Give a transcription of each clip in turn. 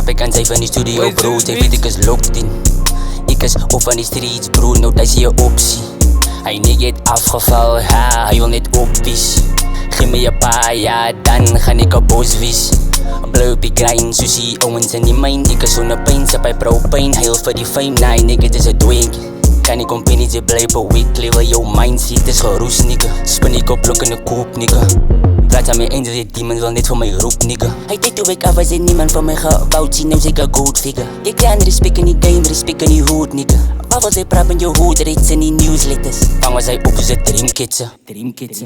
Snap ek aan sy van die studio bro, sy weet ek is locked in. Ek is op van die streets bro, nou daar is hier 'n opsie. Hy net het afgeval, ha, hy wil net oppies. Geef my 'n paar jaar, dan gaan ek 'n bos wees. Bly op die grind, soos die ouwens in die myn. Ek is sonder pyn, sip hy pyn, huil vir die fame. Nee, nigga, dis 'n dwinkie. Kan ek company jy bly per week, lewe jou mindset is geroes, nigga. Spin ek op blok in 'n koop, nigga. Praat aan my angels, die demons wil net vir my roep, nigga. Hy tyd toe ek af was en niemand van my gebouwd sien, nou is ek 'n gold figure. Ek krijg respect in die game, respect in die hood, nigga. Waar was hy praat met jou hood, reeds in die newsletters. Bang was hy op soos 'n dreamkitse.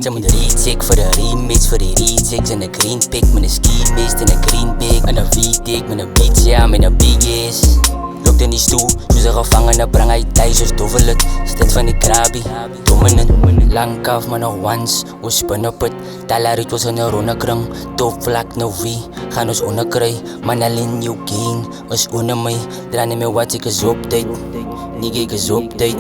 Sy moet recheck vir die remix, vir die rechecks. En 'n green pick, met 'n ski mist, en 'n green pick. En 'n V-take, met 'n beach jam, en 'n big ass. Lokt in die stoel, soos 'n gevangene, bring hy thuis soos dovelit. Stit van die krabbie, dominant. Lang af, maar nog once, ons spin op het. Talarit was in 'n ronde kring, top vlak nou wie. Gaan ons onderkry, man alleen jou gain. Ons onder my, dra nie meer wat ek is op tyd. Nigga, ek is op tyd.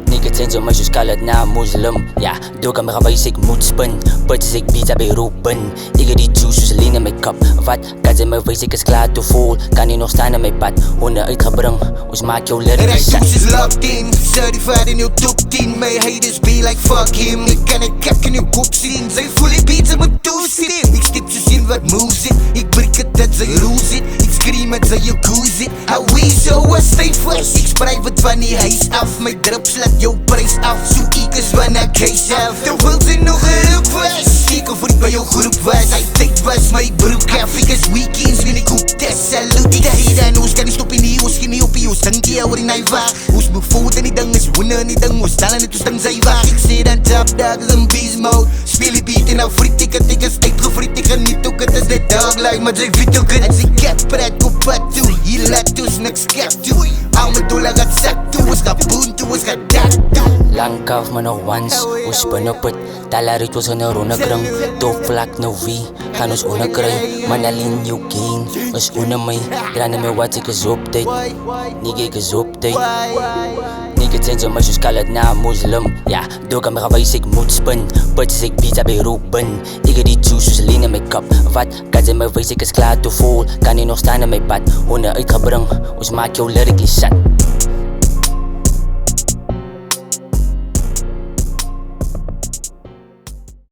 Nigga change my soos call it na Muslim. Ja, doe kan my gewys ek moet spin. Bitches ek beat by roepen. Ek het die juice soos lean in my cup. Wat, kan sy my wees ek is klaar te vol. Kan nie nog staan in my pad, honde uitgebring. Ons maak jou lyrics shot. And I is locked in, certified in jou top 10. My haters be like fuck him. Ek kan ek kek in jou kop sien. Sy voel die beats in my toesit. Ek skip soos in wat moves it. Ek breek het dat sy lose it. Ek scream het sy jou goose it. How we so was stay fresh. Ek spray wat van die huis af. My drips laat jou prijs af. So ek is van ek case af. Dan wil sy nog geroep was. Ek of vriend by jou groep was. Hy tyd was my broek af. Ek is weekends when ek hoek test. Salute ek sê dan ons kan nie stop in die ons geen nie op die ons ding die ouwe in hy waag. Ons moet voet in die ding is wonne in die ding. Ons stel in het ons ding sy waag. Ek sê dan top dog is in beast mode. Speel die beat en nou vriet ek het. Ek is uitgevriet ek geniet ook het is dit dog like. Maar sy weet ook het. En sy cat pret op pad toe. Hier laat ons niks kap toe. Al my dollar gaat zak toe. Ons gaat boon toe, ons gaat dak toe. Lang af, maar nog once, ons spin op het. Talarit was in 'n ronde kring, top vlak nou wie. Gaan ons onderkry, man alleen jou gain. Ons onder my, dra nie meer wat ek is op tyd. Nigga, ek is op tyd. Nigga change my soos call it na Muslim. Ja, doe kan my gewys ek moet spin. Bitches ek beat by roepen. Ek het die juice soos lean in my cup. Wat, kan sy my wees ek is klaar te vol. Kan nie nog staan in my pad, honde uitgebring. Ons maak jou lyrically shot.